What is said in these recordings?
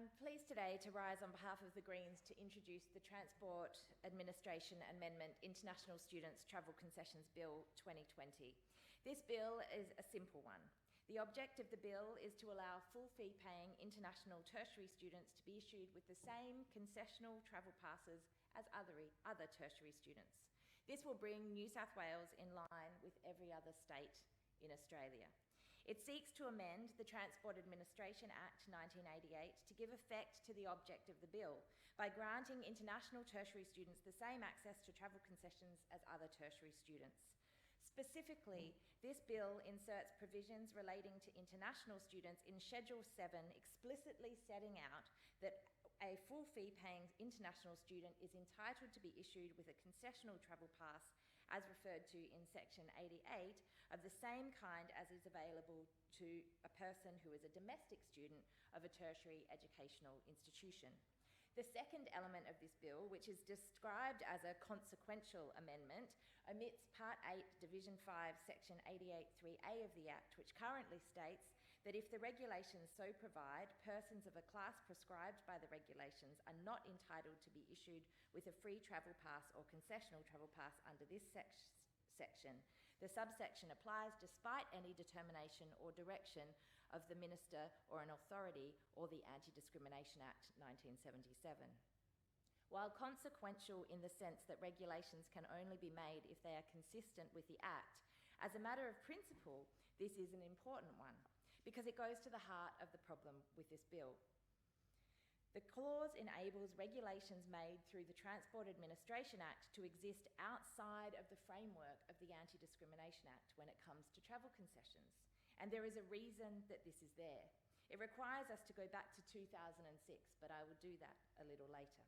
I'm pleased today to rise on behalf of the Greens to introduce the Transport Administration Amendment International Students Travel Concessions Bill 2020. This bill is a simple one. The object of the bill is to allow full fee paying international tertiary students to be issued with the same concessional travel passes as other tertiary students. This will bring New South Wales in line with every other state in Australia. It seeks to amend the Transport Administration Act 1988 to give effect to the object of the bill by granting international tertiary students the same access to travel concessions as other tertiary students. Specifically, this bill inserts provisions relating to international students in Schedule 7, explicitly setting out that a full fee paying international student is entitled to be issued with a concessional travel pass as referred to in Section 88 of the same kind as is available to a person who is a domestic student of a tertiary educational institution. The second element of this bill, which is described as a consequential amendment, omits Part 8, Division 5, Section 88(3)A of the Act, which currently states that if the regulations so provide, persons of a class prescribed by the regulations are not entitled to be issued with a free travel pass or concessional travel pass under this section. The subsection applies despite any determination or direction of the Minister or an authority or the Anti-Discrimination Act 1977. While consequential in the sense that regulations can only be made if they are consistent with the Act, as a matter of principle, this is an important one because it goes to the heart of the problem with this bill. The clause enables regulations made through the Transport Administration Act to exist outside of the framework of the Anti-Discrimination Act when it comes to travel concessions. And there is a reason that this is there. It requires us to go back to 2006, but I will do that a little later.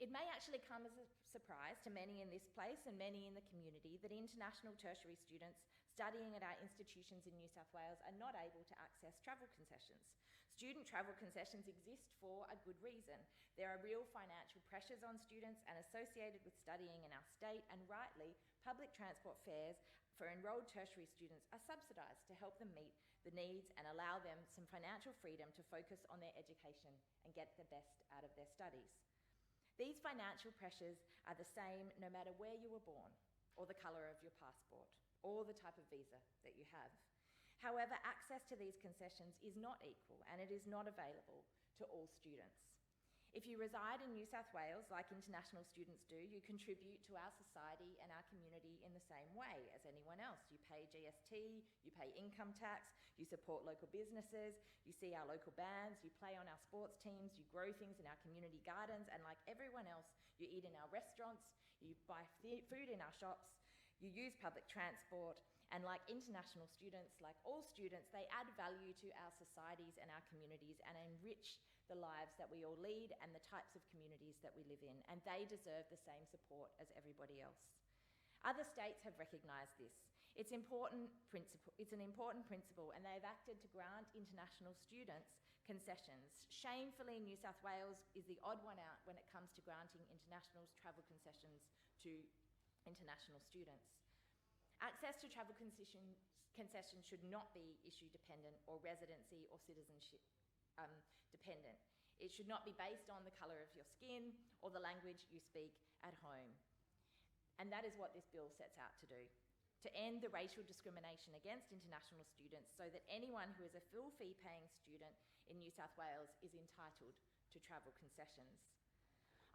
It may actually come as a surprise to many in this place and many in the community that international tertiary students studying at our institutions in New South Wales are not able to access travel concessions. Student travel concessions exist for a good reason. There are real financial pressures on students, and associated with studying in our state, and rightly, public transport fares for enrolled tertiary students are subsidised to help them meet the needs and allow them some financial freedom to focus on their education and get the best out of their studies. These financial pressures are the same no matter where you were born, or the colour of your passport, or the type of visa that you have. However, access to these concessions is not equal, and it is not available to all students. If you reside in New South Wales, like international students do, you contribute to our society and our community in the same way as anyone else. You pay GST, you pay income tax, you support local businesses, you see our local bands, you play on our sports teams, you grow things in our community gardens, and like everyone else, you eat in our restaurants, you buy food in our shops, you use public transport, and like international students, like all students, they add value to our societies and our communities and enrich the lives that we all lead and the types of communities that we live in, and they deserve the same support as everybody else. Other states have recognised this. It's an important principle, and they've acted to grant international students concessions. Shamefully, New South Wales is the odd one out when it comes to granting international travel concessions to international students. Access to travel concessions should not be issue dependent or residency or citizenship dependent. It should not be based on the colour of your skin or the language you speak at home. And that is what this bill sets out to do, to end the racial discrimination against international students so that anyone who is a full fee paying student in New South Wales is entitled to travel concessions.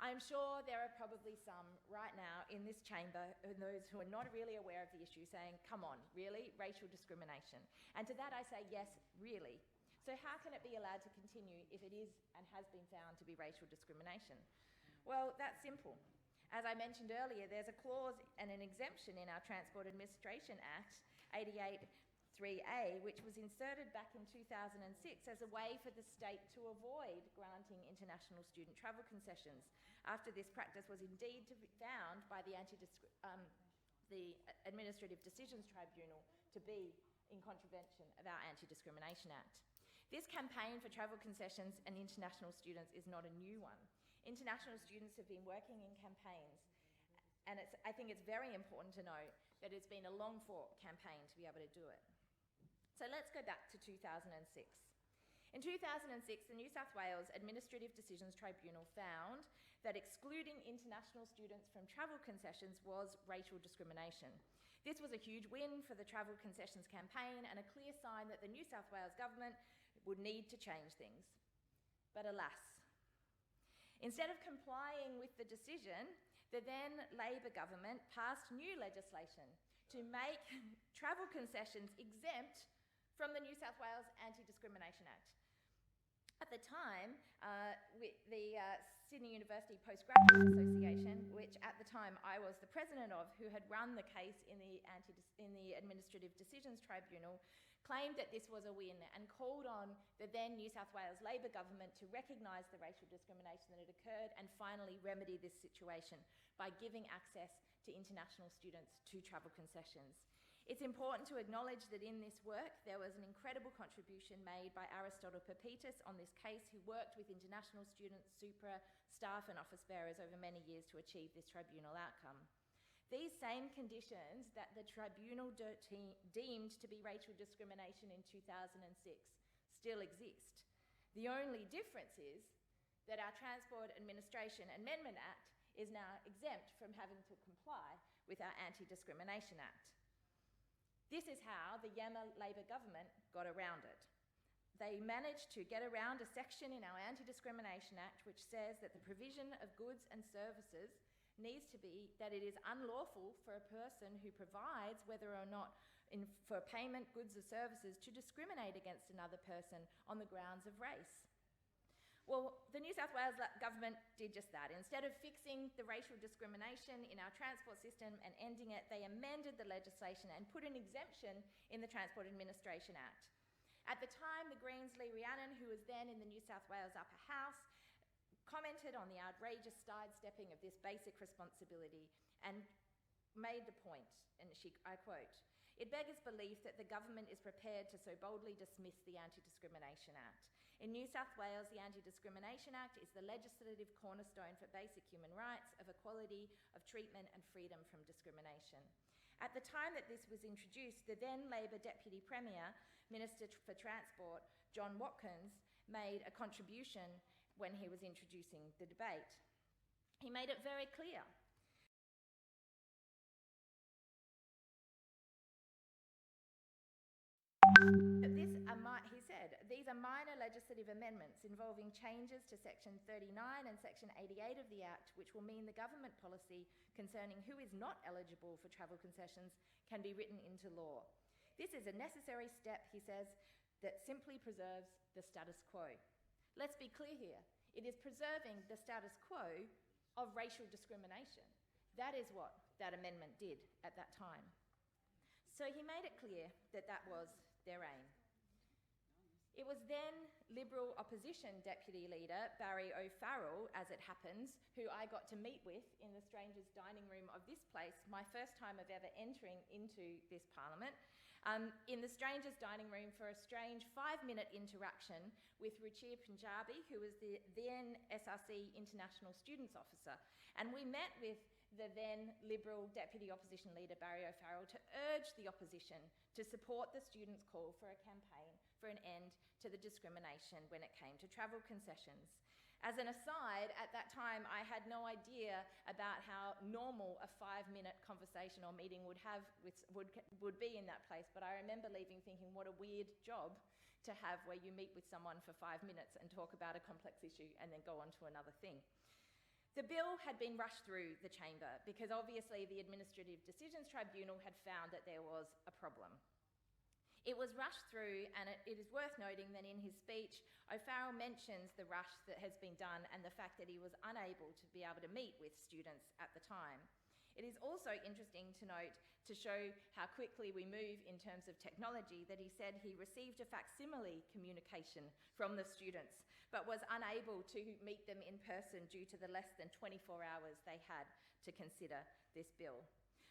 I'm sure there are probably some right now in this chamber, and those who are not really aware of the issue, saying, come on, really? Racial discrimination? And to that I say, yes, really. So how can it be allowed to continue if it is and has been found to be racial discrimination? Well, that's simple. As I mentioned earlier, there's a clause and an exemption in our Transport Administration Act 88(3)A, which was inserted back in 2006 as a way for the state to avoid granting international student travel concessions, after this practice was indeed found by the Administrative Decisions Tribunal to be in contravention of our Anti-Discrimination Act. This campaign for travel concessions and international students is not a new one. International students have been working in campaigns, and I think it's very important to note that it's been a long-fought campaign to be able to do it. So let's go back to 2006. In 2006, the New South Wales Administrative Decisions Tribunal found that excluding international students from travel concessions was racial discrimination. This was a huge win for the travel concessions campaign and a clear sign that the New South Wales government would need to change things. But alas, instead of complying with the decision, the then Labor government passed new legislation to make travel concessions exempt from the New South Wales Anti-Discrimination Act. At the time, the Sydney University Postgraduate Association, which at the time I was the president of, who had run the case in the Administrative Decisions Tribunal, claimed that this was a win and called on the then New South Wales Labor government to recognise the racial discrimination that had occurred and finally remedy this situation by giving access to international students to travel concessions. It's important to acknowledge that in this work there was an incredible contribution made by Aristotle Pepitas on this case, who worked with international students, Supra, staff and office bearers over many years to achieve this tribunal outcome. These same conditions that the tribunal deemed to be racial discrimination in 2006 still exist. The only difference is that our Transport Administration Amendment Act is now exempt from having to comply with our Anti-Discrimination Act. This is how the Yammer Labor government got around it. They managed to get around a section in our Anti-Discrimination Act which says that the provision of goods and services needs to be that it is unlawful for a person who provides, whether or not for payment, goods or services, to discriminate against another person on the grounds of race. Well, the New South Wales government did just that. Instead of fixing the racial discrimination in our transport system and ending it, they amended the legislation and put an exemption in the Transport Administration Act. At the time, the Greens' Lee Rhiannon, who was then in the New South Wales Upper House, commented on the outrageous sidestepping of this basic responsibility and made the point, and I quote, "It beggars belief that the government is prepared to so boldly dismiss the Anti-Discrimination Act. In New South Wales, the Anti-Discrimination Act is the legislative cornerstone for basic human rights of equality, of treatment and freedom from discrimination." At the time that this was introduced, the then Labor Deputy Premier, Minister for Transport, John Watkins, made a contribution when he was introducing the debate. He made it very clear that he said, "These are minor legislative amendments involving changes to Section 39 and Section 88 of the Act, which will mean the government policy concerning who is not eligible for travel concessions can be written into law. This is a necessary step," he says, "that simply preserves the status quo." Let's be clear here. It is preserving the status quo of racial discrimination. That is what that amendment did at that time. So he made it clear that that was their aim. It was then Liberal opposition Deputy Leader Barry O'Farrell, as it happens, who I got to meet with in the strangers' dining room of this place, my first time of ever entering into this Parliament, in the strangers' dining room for a strange 5-minute interaction with Ruchir Punjabi, who was the then SRC International Students Officer. And we met with the then Liberal Deputy Opposition Leader Barry O'Farrell to urge the opposition to support the students' call for a campaign for an end to the discrimination when it came to travel concessions. As an aside, at that time I had no idea about how normal a 5-minute conversation or meeting would be in that place, but I remember leaving thinking what a weird job to have where you meet with someone for 5 minutes and talk about a complex issue and then go on to another thing. The bill had been rushed through the chamber because obviously the Administrative Decisions Tribunal had found that there was a problem. It was rushed through, and it is worth noting that in his speech, O'Farrell mentions the rush that has been done and the fact that he was unable to be able to meet with students at the time. It is also interesting to note, to show how quickly we move in terms of technology, that he said he received a facsimile communication from the students, but was unable to meet them in person due to the less than 24 hours they had to consider this bill.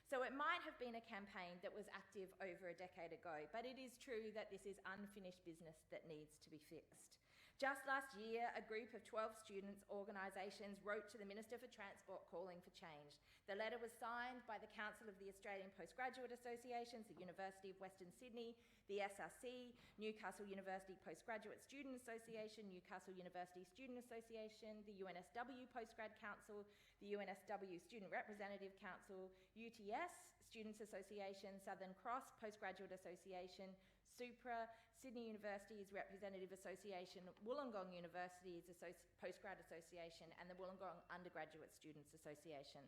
So it might have been a campaign that was active over a decade ago, but it is true that this is unfinished business that needs to be fixed. Just last year, a group of 12 students' organisations wrote to the Minister for Transport calling for change. The letter was signed by the Council of the Australian Postgraduate Associations, the University of Western Sydney, the SRC, Newcastle University Postgraduate Student Association, Newcastle University Student Association, the UNSW Postgrad Council, the UNSW Student Representative Council, UTS Students Association, Southern Cross Postgraduate Association, SUPRA, Sydney University's Representative Association, Wollongong University's Postgrad Association, and the Wollongong Undergraduate Students Association.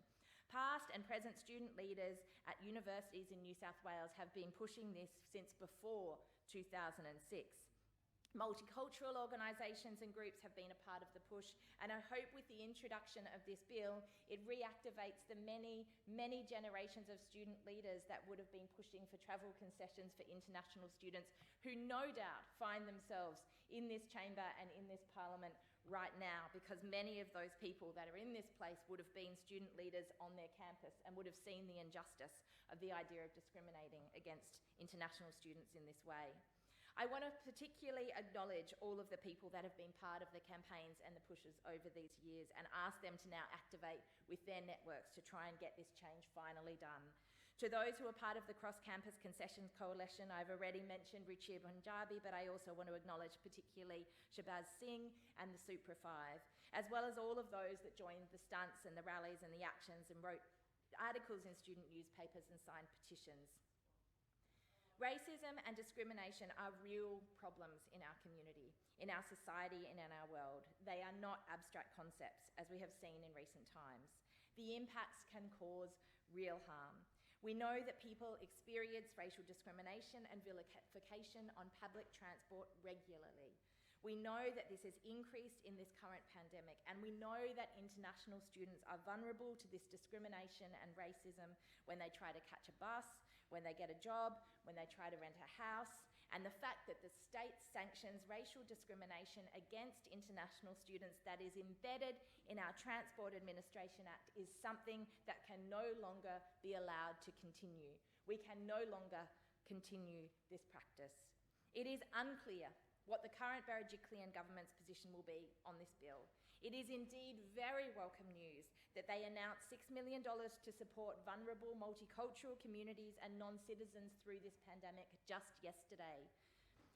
Past and present student leaders at universities in New South Wales have been pushing this since before 2006. Multicultural organisations and groups have been a part of the push, and I hope with the introduction of this bill, it reactivates the many, many generations of student leaders that would have been pushing for travel concessions for international students who no doubt find themselves in this chamber and in this parliament right now, because many of those people that are in this place would have been student leaders on their campus and would have seen the injustice of the idea of discriminating against international students in this way. I want to particularly acknowledge all of the people that have been part of the campaigns and the pushes over these years and ask them to now activate with their networks to try and get this change finally done. To those who are part of the Cross Campus Concessions Coalition, I've already mentioned Ruchir Punjabi, but I also want to acknowledge particularly Shabaz Singh and the Supra 5, as well as all of those that joined the stunts and the rallies and the actions and wrote articles in student newspapers and signed petitions. Racism and discrimination are real problems in our community, in our society and in our world. They are not abstract concepts, as we have seen in recent times. The impacts can cause real harm. We know that people experience racial discrimination and vilification on public transport regularly. We know that this has increased in this current pandemic, and we know that international students are vulnerable to this discrimination and racism when they try to catch a bus, when they get a job, when they try to rent a house, and the fact that the state sanctions racial discrimination against international students that is embedded in our Transport Administration Act is something that can no longer be allowed to continue. We can no longer continue this practice. It is unclear what the current Berejiklian government's position will be on this bill. It is indeed very welcome news that they announced $6 million to support vulnerable multicultural communities and non-citizens through this pandemic just yesterday.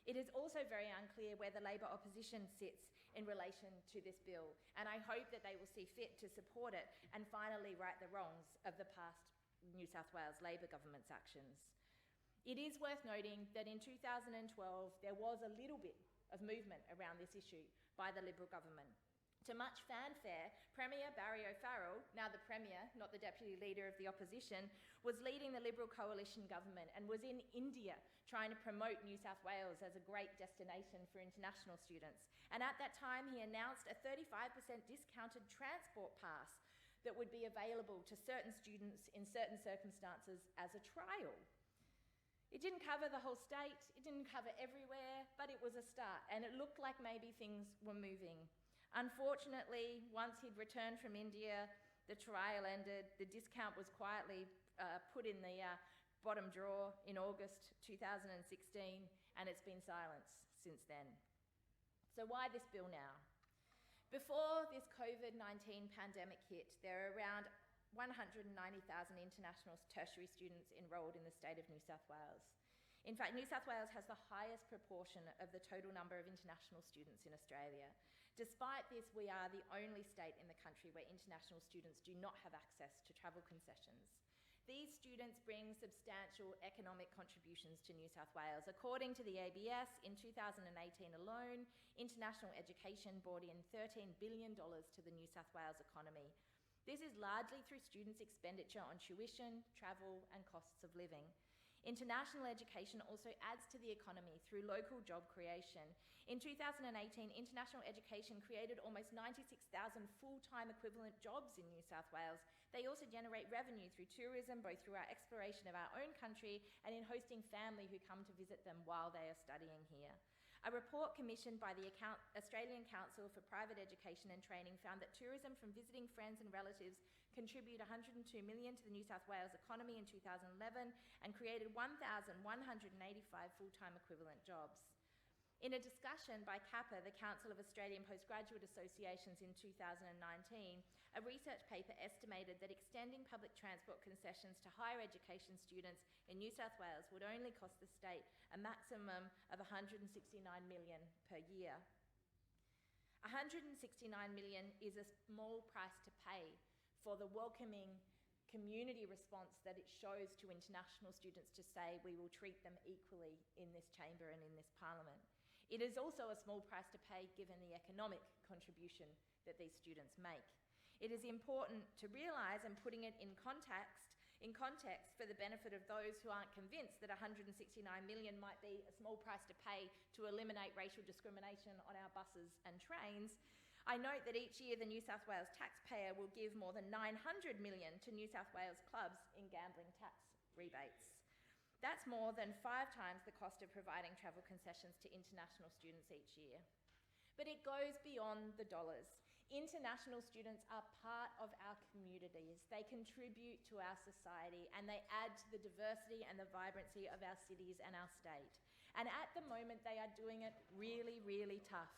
It is also very unclear where the Labor opposition sits in relation to this bill, and I hope that they will see fit to support it and finally right the wrongs of the past New South Wales Labor government's actions. It is worth noting that in 2012, there was a little bit of movement around this issue by the Liberal government. To much fanfare, Premier Barry O'Farrell, now the Premier, not the Deputy Leader of the Opposition, was leading the Liberal coalition government and was in India trying to promote New South Wales as a great destination for international students. And at that time, he announced a 35% discounted transport pass that would be available to certain students in certain circumstances as a trial. It didn't cover the whole state, it didn't cover everywhere, but it was a start, and it looked like maybe things were moving. Unfortunately, once he'd returned from India, the trial ended, the discount was quietly put in the bottom drawer in August 2016, and it's been silenced since then. So why this bill now? Before this COVID-19 pandemic hit, there are around 190,000 international tertiary students enrolled in the state of New South Wales. In fact, New South Wales has the highest proportion of the total number of international students in Australia. Despite this, we are the only state in the country where international students do not have access to travel concessions. These students bring substantial economic contributions to New South Wales. According to the ABS, in 2018 alone, international education brought in $13 billion to the New South Wales economy. This is largely through students' expenditure on tuition, travel, and costs of living. International education also adds to the economy through local job creation. In 2018, international education created almost 96,000 full-time equivalent jobs in New South Wales. They also generate revenue through tourism, both through our exploration of our own country and in hosting family who come to visit them while they are studying here. A report commissioned by the Australian Council for Private Education and Training found that tourism from visiting friends and relatives contributed $102 million to the New South Wales economy in 2011 and created 1,185 full-time equivalent jobs. In a discussion by CAPA, the Council of Australian Postgraduate Associations, in 2019, a research paper estimated that extending public transport concessions to higher education students in New South Wales would only cost the state a maximum of $169 million per year. $169 million is a small price to pay for the welcoming community response that it shows to international students to say we will treat them equally in this chamber and in this parliament. It is also a small price to pay given the economic contribution that these students make. It is important to realise, and putting it in context for the benefit of those who aren't convinced that $169 million might be a small price to pay to eliminate racial discrimination on our buses and trains, I note that each year the New South Wales taxpayer will give more than $900 million to New South Wales clubs in gambling tax rebates. That's more than 5 times the cost of providing travel concessions to international students each year. But it goes beyond the dollars. International students are part of our communities. They contribute to our society and they add to the diversity and the vibrancy of our cities and our state. And at the moment, they are doing it really, really tough.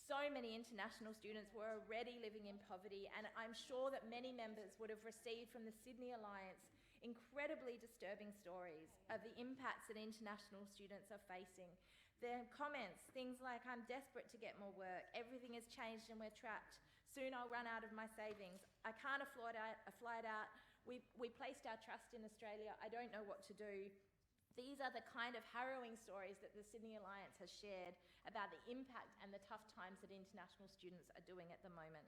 So many international students were already living in poverty, and I'm sure that many members would have received from the Sydney Alliance incredibly disturbing stories of the impacts that international students are facing. Their comments, things like, I'm desperate to get more work, everything has changed and we're trapped, soon I'll run out of my savings, I can't afford a flight out, we placed our trust in Australia, I don't know what to do. These are the kind of harrowing stories that the Sydney Alliance has shared about the impact and the tough times that international students are doing at the moment.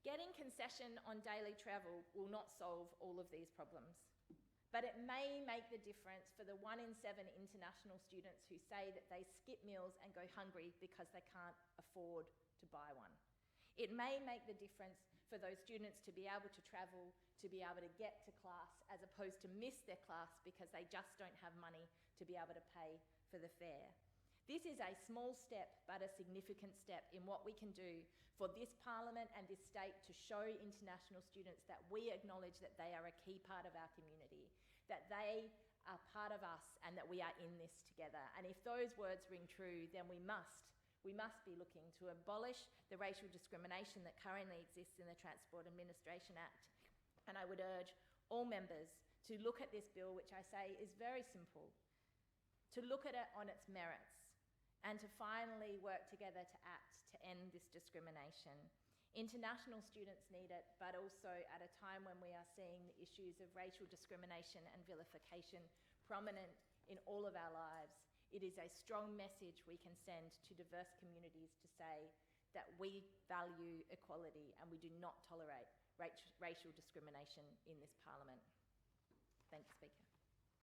Getting concession on daily travel will not solve all of these problems, but it may make the difference for the 1 in 7 international students who say that they skip meals and go hungry because they can't afford to buy one. It may make the difference for those students to be able to travel, to be able to get to class, as opposed to miss their class because they just don't have money to be able to pay for the fare. This is a small step, but a significant step in what we can do for this parliament and this state to show international students that we acknowledge that they are a key part of our community, that they are part of us and that we are in this together. And if those words ring true, then we must be looking to abolish the racial discrimination that currently exists in the Transport Administration Act. And I would urge all members to look at this bill, which I say is very simple, to look at it on its merits, and to finally work together to act to end this discrimination. International students need it, but also at a time when we are seeing the issues of racial discrimination and vilification prominent in all of our lives. It is a strong message we can send to diverse communities to say that we value equality and we do not tolerate racial discrimination in this parliament. Thank you, Speaker.